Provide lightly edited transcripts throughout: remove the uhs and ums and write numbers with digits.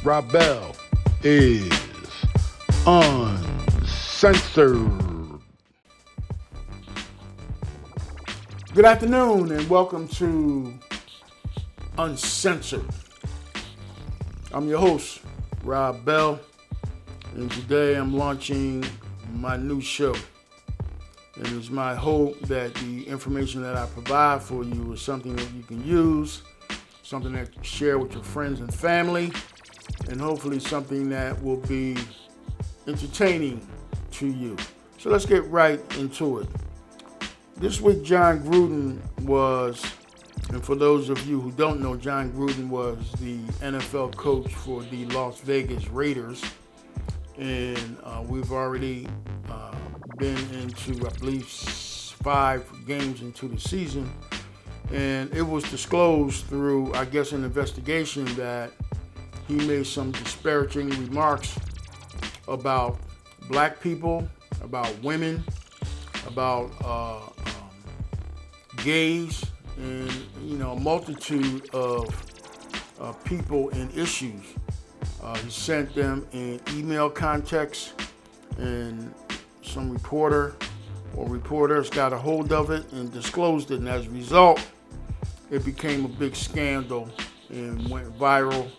Bell is uncensored. Good afternoon and welcome to Uncensored. I'm your host, Rob Bell, and today I'm launching my new show. And it's my hope that the information that I provide for you is something that you can use, something that you share with your friends and family, and hopefully something that will be entertaining to you. So let's get right into it. This week, John Gruden was, and for those of you who don't know, John Gruden was the NFL coach for the Las Vegas Raiders. And we've already been into, I believe, 5 games into the season. And it was disclosed through, I guess, an investigation that he made some disparaging remarks about black people, about women, about gays, and a multitude of people and issues. He sent them in email context, and some reporters got a hold of it and disclosed it, and as a result, it became a big scandal and went viral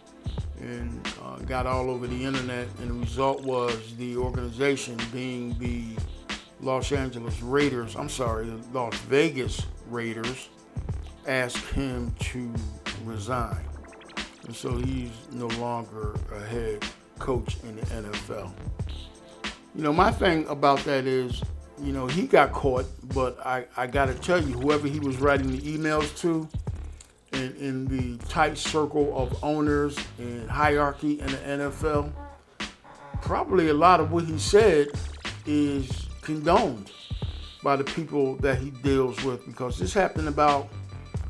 and got all over the internet, and the result was the organization, being the Las Vegas Raiders, asked him to resign. And so he's no longer a head coach in the NFL. My thing about that is, he got caught, but I got to tell you, whoever he was writing the emails to, in the tight circle of owners and hierarchy in the NFL, probably a lot of what he said is condoned by the people that he deals with, because this happened about,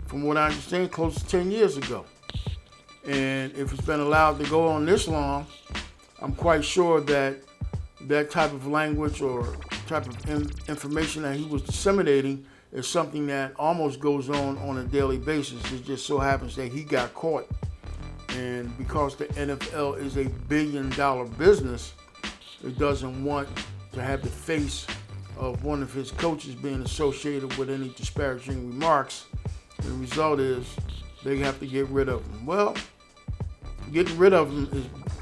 from what I understand, close to 10 years ago. And if it's been allowed to go on this long, I'm quite sure that that type of language or type of information that he was disseminating is something that almost goes on a daily basis. It just so happens that he got caught. And because the NFL is a billion-dollar business, it doesn't want to have the face of one of his coaches being associated with any disparaging remarks. And the result is they have to get rid of him. Well, getting rid of him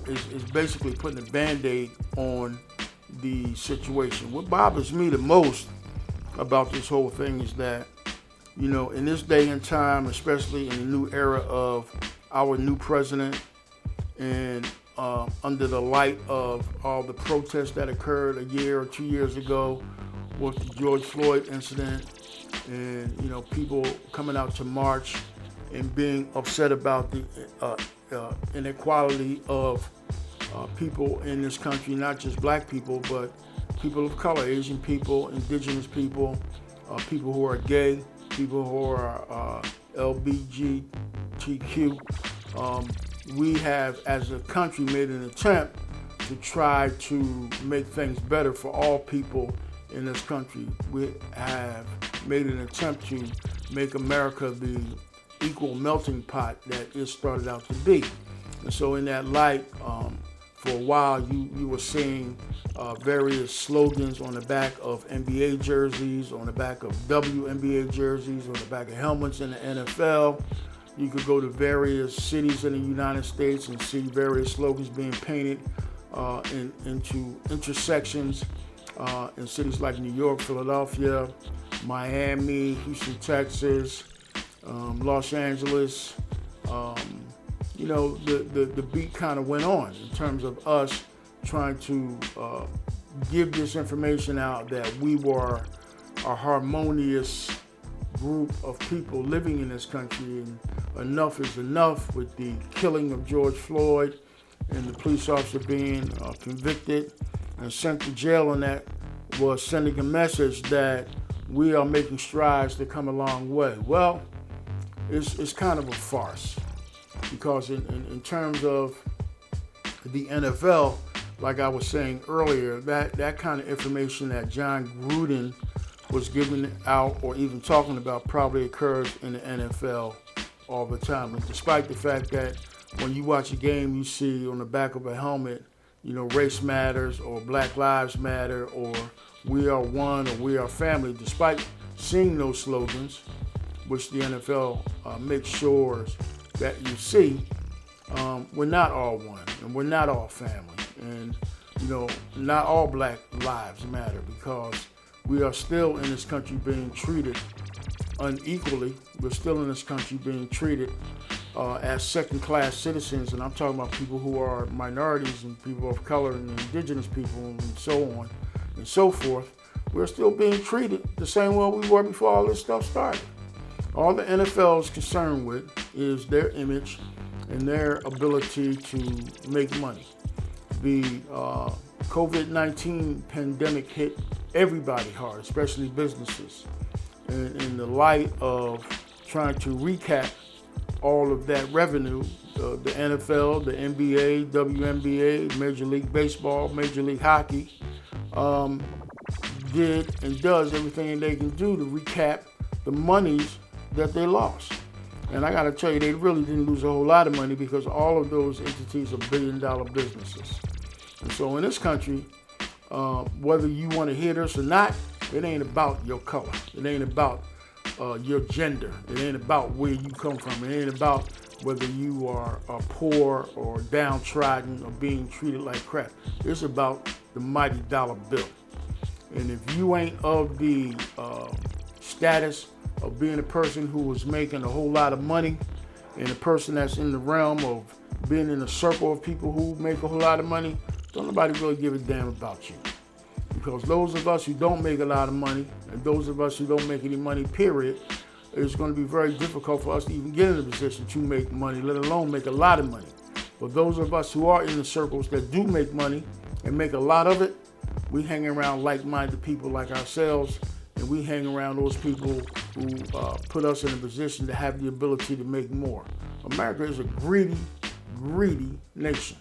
is basically putting a Band-Aid on the situation. What bothers me the most about this whole thing is that, in this day and time, especially in the new era of our new president, and under the light of all the protests that occurred a year or 2 years ago with the George Floyd incident, and people coming out to march and being upset about the inequality of people in this country, not just black people, but people of color, Asian people, indigenous people, people who are gay, people who are LGBTQ. We have, as a country, made an attempt to try to make things better for all people in this country. We have made an attempt to make America the equal melting pot that it started out to be. And so in that light, for a while you were seeing various slogans on the back of NBA jerseys, on the back of WNBA jerseys, on the back of helmets in the NFL. You could go to various cities in the United States and see various slogans being painted into intersections in cities like New York, Philadelphia, Miami, Houston, Texas, Los Angeles. The beat kind of went on in terms of us trying to give this information out that we were a harmonious group of people living in this country, and enough is enough with the killing of George Floyd and the police officer being convicted and sent to jail, and that was sending a message that we are making strides to come a long way. Well, it's kind of a farce, because in terms of the NFL, like I was saying earlier, that kind of information that John Gruden was giving out or even talking about probably occurs in the NFL all the time. And despite the fact that when you watch a game, you see on the back of a helmet, race matters or Black Lives Matter or we are one or we are family. Despite seeing those slogans, which the NFL makes sure that you see, we're not all one and we're not all family. And, not all Black lives matter because we are still in this country being treated unequally. We're still in this country being treated as second-class citizens, and I'm talking about people who are minorities and people of color and indigenous people and so on and so forth. We're still being treated the same way we were before all this stuff started. All the NFL is concerned with is their image and their ability to make money. The COVID-19 pandemic hit everybody hard, especially businesses. And in the light of trying to recap all of that revenue, the NFL, the NBA, WNBA, Major League Baseball, Major League Hockey, did and does everything they can do to recap the monies that they lost. And I got to tell you, they really didn't lose a whole lot of money because all of those entities are billion-dollar businesses. And so in this country, whether you want to hear this or not, it ain't about your color. It ain't about your gender. It ain't about where you come from. It ain't about whether you are poor or downtrodden or being treated like crap. It's about the mighty dollar bill. And if you ain't of the status of being a person who is making a whole lot of money and a person that's in the realm of being in a circle of people who make a whole lot of money, don't nobody really give a damn about you. Because those of us who don't make a lot of money and those of us who don't make any money, period, it's going to be very difficult for us to even get in a position to make money, let alone make a lot of money. But those of us who are in the circles that do make money and make a lot of it, we hang around like-minded people like ourselves, and we hang around those people who put us in a position to have the ability to make more. America is a greedy, greedy nation.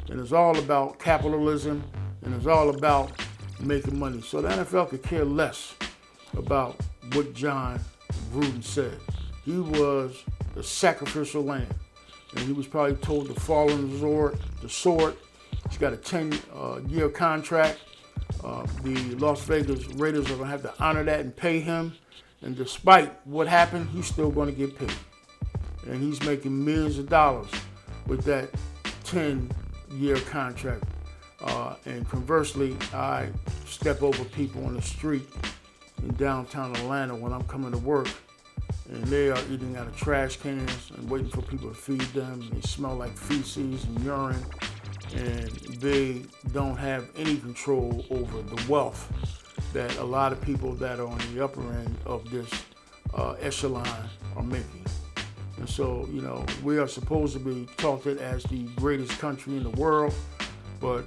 And it's all about capitalism, and it's all about making money. So the NFL could care less about what John Gruden said. He was the sacrificial lamb, and he was probably told to fall on the sword. He's got a 10-year contract. The Las Vegas Raiders are going to have to honor that and pay him. And despite what happened, he's still going to get paid. And he's making millions of dollars with that 10-year contract. And conversely, I step over people on the street in downtown Atlanta when I'm coming to work, and they are eating out of trash cans and waiting for people to feed them. They smell like feces and urine, and they don't have any control over the wealth that a lot of people that are on the upper end of this echelon are making. And so, we are supposed to be touted as the greatest country in the world, but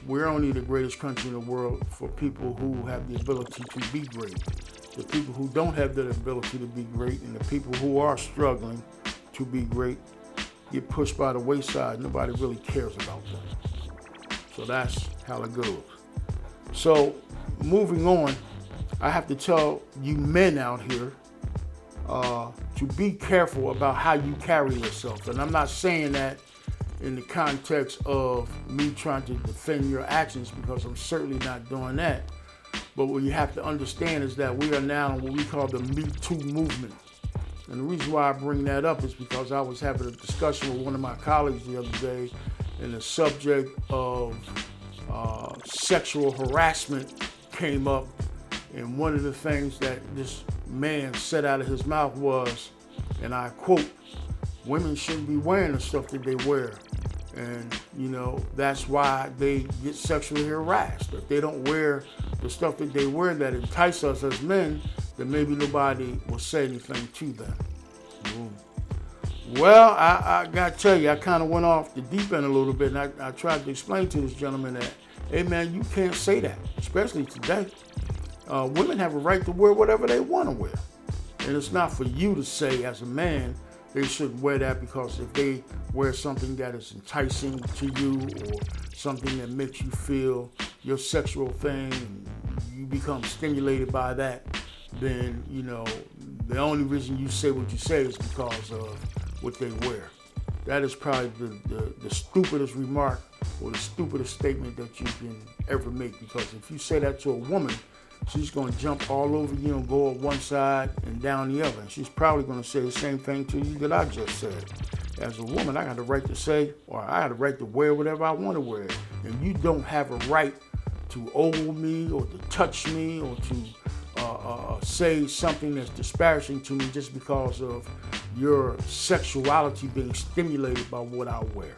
we're only the greatest country in the world for people who have the ability to be great. The people who don't have that ability to be great and the people who are struggling to be great get pushed by the wayside. Nobody really cares about them. So that's how it goes. So moving on, I have to tell you men out here to be careful about how you carry yourself. And I'm not saying that in the context of me trying to defend your actions, because I'm certainly not doing that. But what you have to understand is that we are now in what we call the Me Too movement. And the reason why I bring that up is because I was having a discussion with one of my colleagues the other day, and the subject of sexual harassment came up. And one of the things that this man said out of his mouth was, and I quote, "Women shouldn't be wearing the stuff that they wear. And, that's why they get sexually harassed. If they don't wear the stuff that they wear that entice us as men, then maybe nobody will say anything to them." Well, I got to tell you, I kind of went off the deep end a little bit, and I tried to explain to this gentleman that, hey, man, you can't say that, especially today. Women have a right to wear whatever they want to wear. And it's not for you to say as a man, they shouldn't wear that, because if they wear something that is enticing to you or something that makes you feel your sexual thing and you become stimulated by that, then, the only reason you say what you say is because of what they wear. that is probably the stupidest remark or the stupidest statement that you can ever make, because if you say that to a woman, she's going to jump all over you and go on one side and down the other. And she's probably going to say the same thing to you that I just said. As a woman, I got the right to say, or I got the right to wear whatever I want to wear. And you don't have a right to ogle me or to touch me or to say something that's disparaging to me just because of your sexuality being stimulated by what I wear.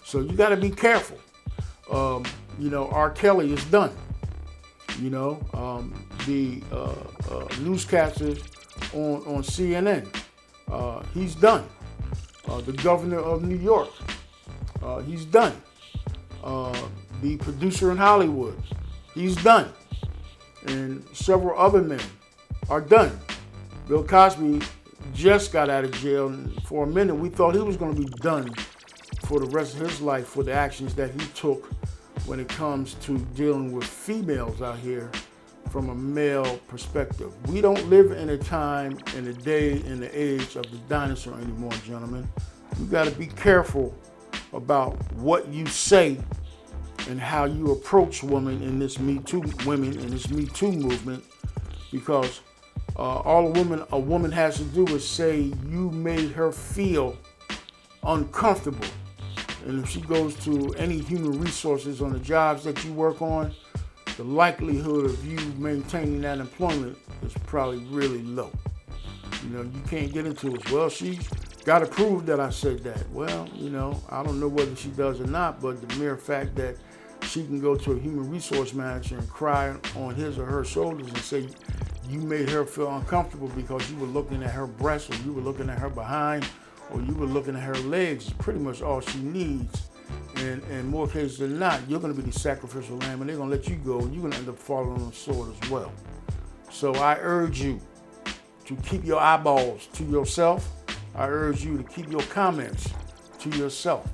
So you got to be careful. R. Kelly is done. The newscasters on CNN, he's done. The governor of New York, he's done. The producer in Hollywood, he's done. And several other men are done. Bill Cosby just got out of jail, and for a minute we thought he was going to be done for the rest of his life for the actions that he took when it comes to dealing with females out here from a male perspective. We don't live in a time, in a day, in the age of the dinosaur anymore, gentlemen. You got to be careful about what you say and how you approach women in this Me Too movement, because all a woman has to do is say you made her feel uncomfortable. And if she goes to any human resources on the jobs that you work on, the likelihood of you maintaining that employment is probably really low. You can't get into it. Well, she's got to prove that I said that. Well, I don't know whether she does or not, but the mere fact that she can go to a human resource manager and cry on his or her shoulders and say you made her feel uncomfortable because you were looking at her breasts, or you were looking at her behind, or you were looking at her legs, is pretty much all she needs. And in more cases than not, you're going to be the sacrificial lamb, and they're going to let you go, and you're going to end up falling on the sword as well. So I urge you to keep your eyeballs to yourself. I urge you to keep your comments to yourself.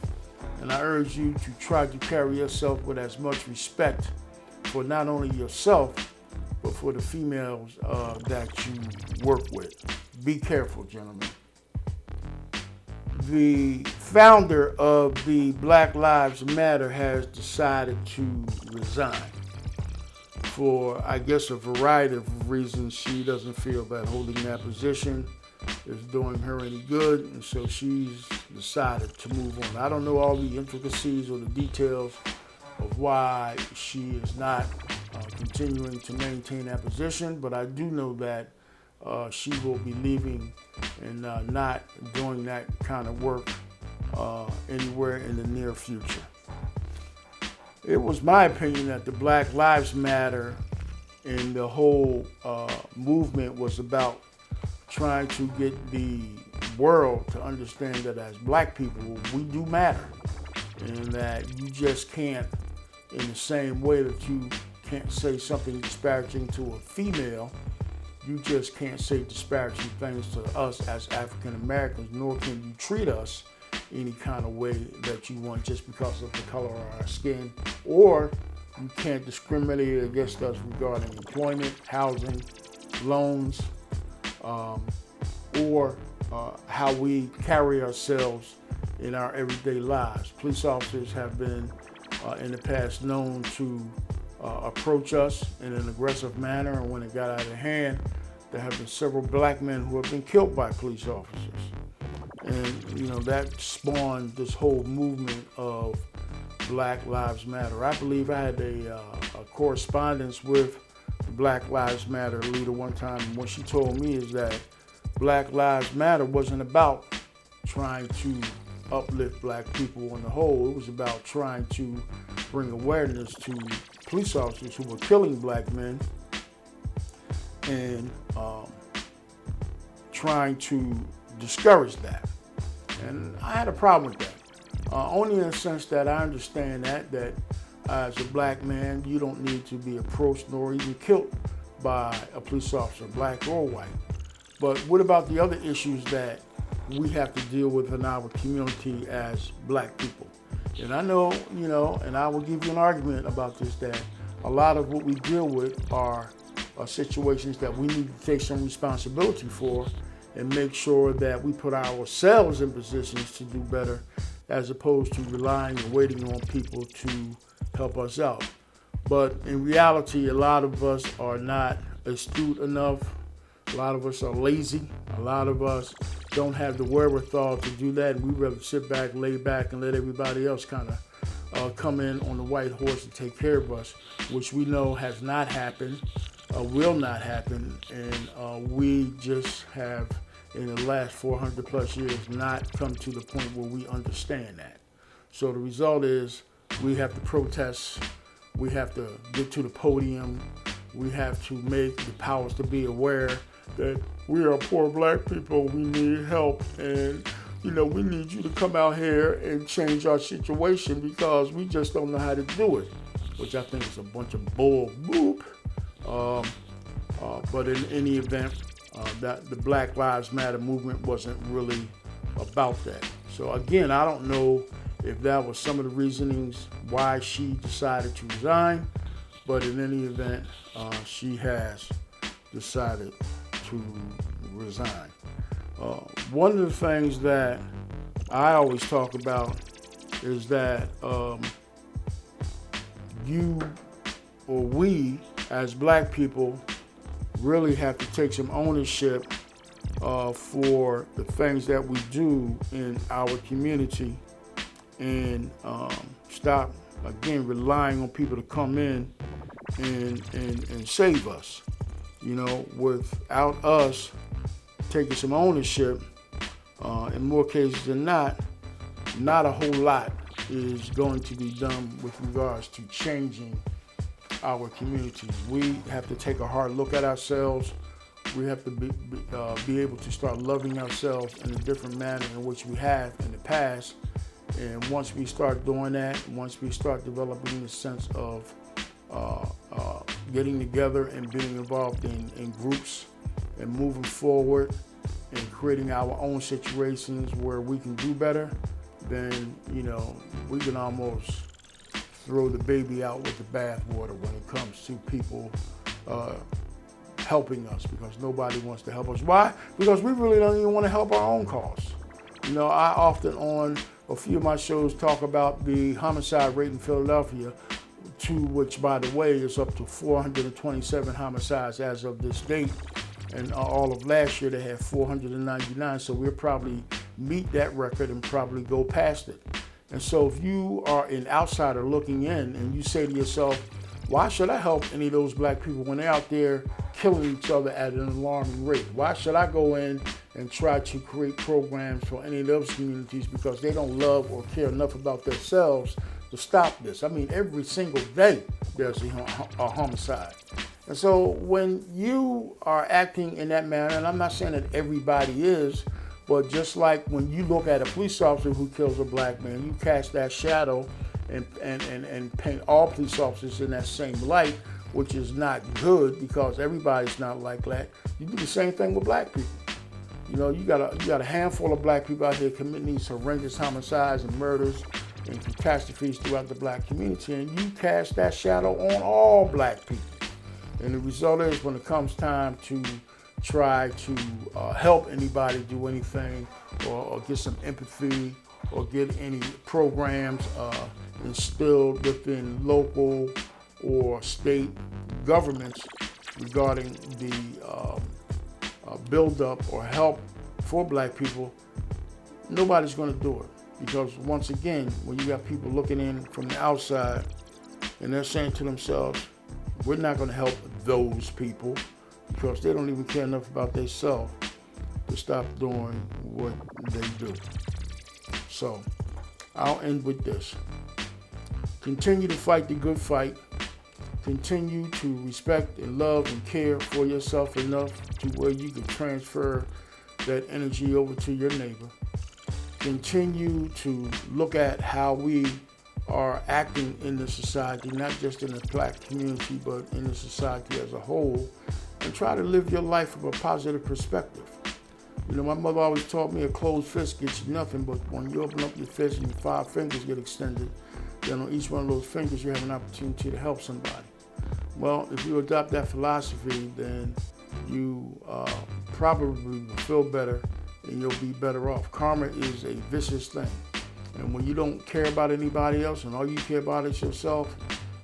And I urge you to try to carry yourself with as much respect for not only yourself, but for the females that you work with. Be careful, gentlemen. The founder of the Black Lives Matter has decided to resign for, I guess, a variety of reasons. She doesn't feel that holding that position is doing her any good, and so she's decided to move on. I don't know all the intricacies or the details of why she is not continuing to maintain that position, but I do know that she will be leaving and not doing that kind of work anywhere in the near future. It was my opinion that the Black Lives Matter and the whole movement was about trying to get the world to understand that as black people, we do matter, and that you just can't, in the same way that you can't say something disparaging to a female, you just can't say disparaging things to us as African Americans, nor can you treat us any kind of way that you want just because of the color of our skin, or you can't discriminate against us regarding employment, housing, loans, or how we carry ourselves in our everyday lives. Police officers have been in the past known to approach us in an aggressive manner, and when it got out of hand, there have been several black men who have been killed by police officers. And that spawned this whole movement of Black Lives Matter. I believe I had a correspondence with the Black Lives Matter leader one time, and what she told me is that Black Lives Matter wasn't about trying to uplift black people on the whole. It was about trying to bring awareness to police officers who were killing black men and trying to discourage that. And I had a problem with that. Only in the sense that I understand that as a black man, you don't need to be approached nor even killed by a police officer, black or white. But what about the other issues that we have to deal with in our community as black people? And I know, and I will give you an argument about this, that a lot of what we deal with are situations that we need to take some responsibility for, and make sure that we put ourselves in positions to do better, as opposed to relying and waiting on people to help us out. But in reality, a lot of us are not astute enough. A lot of us are lazy. A lot of us don't have the wherewithal to do that. And we'd rather sit back, lay back, and let everybody else kind of come in on the white horse and take care of us, which we know has not happened, will not happen. And we just have, in the last 400 plus years, not come to the point where we understand that. So the result is we have to protest. We have to get to the podium. We have to make the powers to be aware that we are poor black people. We need help, and we need you to come out here and change our situation, because we just don't know how to do it, which I think is a bunch of bull boop. But in any event, that the Black Lives Matter movement wasn't really about that. So again, I don't know if that was some of the reasonings why she decided to resign, but in any event, she has decided to resign. One of the things that I always talk about is that you or we as black people really have to take some ownership for the things that we do in our community, and stop, again, relying on people to come in and save us. Without us taking some ownership, in more cases than not a whole lot is going to be done with regards to changing our communities. We have to take a hard look at ourselves. We have to be able to start loving ourselves in a different manner in which we have in the past. And once we start doing that, once we start developing a sense of getting together and being involved in groups and moving forward and creating our own situations where we can do better, then we can almost throw the baby out with the bathwater when it comes to people helping us, because nobody wants to help us. Why? Because we really don't even want to help our own cause. I often on a few of my shows talk about the homicide rate in Philadelphia, to which, by the way, is up to 427 homicides as of this date. And all of last year they had 499, so we'll probably meet that record and probably go past it. And so if you are an outsider looking in and you say to yourself, why should I help any of those black people when they're out there killing each other at an alarming rate? Why should I go in and try to create programs for any of those communities because they don't love or care enough about themselves to stop this? I mean, every single day there's a homicide. And so when you are acting in that manner, and I'm not saying that everybody is, but just like when you look at a police officer who kills a black man, you cast that shadow and paint all police officers in that same light, which is not good because everybody's not like that. You do the same thing with black people. You got a handful of black people out here committing these horrendous homicides and murders and catastrophes throughout the black community, and you cast that shadow on all black people. And the result is, when it comes time to try to help anybody do anything, or get some empathy, or get any programs instilled within local or state governments regarding the build-up or help for black people, nobody's going to do it. Because once again, when you got people looking in from the outside and they're saying to themselves, we're not going to help those people because they don't even care enough about themselves to stop doing what they do. So I'll end with this. Continue to fight the good fight. Continue to respect and love and care for yourself enough to where you can transfer that energy over to your neighbor. Continue to look at how we are acting in the society, not just in the black community, but in the society as a whole, and try to live your life from a positive perspective. My mother always taught me a closed fist gets you nothing, but when you open up your fist and your 5 fingers get extended, then on each one of those fingers you have an opportunity to help somebody. Well, if you adopt that philosophy, then you probably will feel better and you'll be better off. Karma is a vicious thing. And when you don't care about anybody else and all you care about is yourself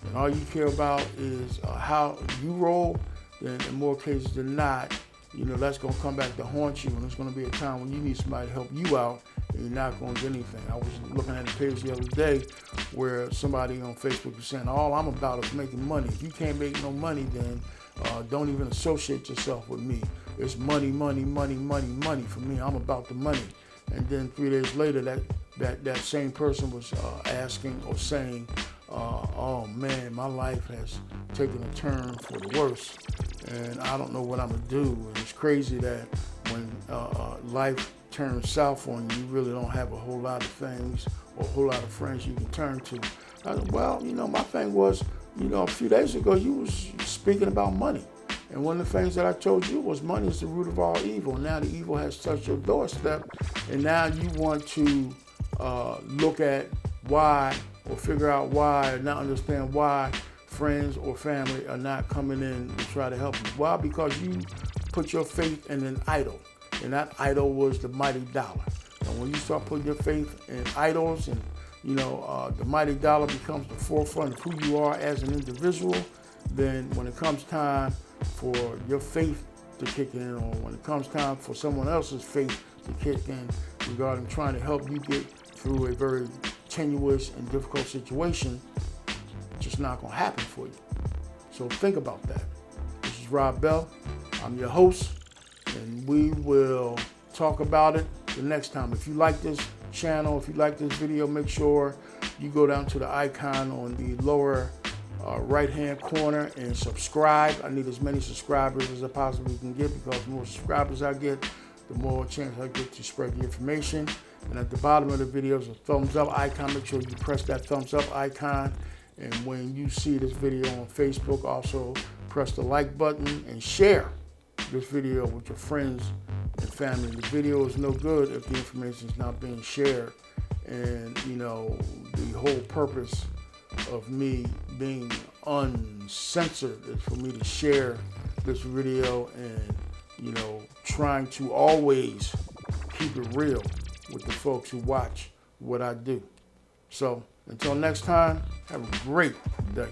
and all you care about is how you roll, then in more cases than not, that's going to come back to haunt you, and it's going to be a time when you need somebody to help you out and you're not going to get anything. I was looking at a page the other day where somebody on Facebook was saying, all I'm about is making money. If you can't make no money, then don't even associate yourself with me. It's money, money, money, money, money for me. I'm about the money. And then 3 days later, that same person was asking or saying, oh man, my life has taken a turn for the worse, and I don't know what I'm gonna do. And it's crazy that when life turns south on you, you really don't have a whole lot of things or a whole lot of friends you can turn to. I said, well, my thing was, a few days ago you was speaking about money. And one of the things that I told you was money is the root of all evil. Now the evil has touched your doorstep, and now you want to look at why or figure out why or not understand why friends or family are not coming in to try to help you. Why? Because you put your faith in an idol, and that idol was the mighty dollar. And when you start putting your faith in idols and the mighty dollar becomes the forefront of who you are as an individual, then when it comes time for your faith to kick in, or when it comes time for someone else's faith to kick in regarding trying to help you get through a very tenuous and difficult situation, it's just not going to happen for you. So think about that. This is Rob Bell. I'm your host, and we will talk about it the next time. If you like this channel, if you like this video, make sure you go down to the icon on the lower right-hand corner and subscribe. I need as many subscribers as I possibly can get, because the more subscribers I get, the more chance I get to spread the information. And at the bottom of the video is a thumbs up icon. Make sure you press that thumbs up icon. And when you see this video on Facebook, also press the like button and share this video with your friends and family. The video is no good if the information is not being shared. And the whole purpose of me being uncensored is for me to share this video and trying to always keep it real with the folks who watch what I do. So until next time, have a great day.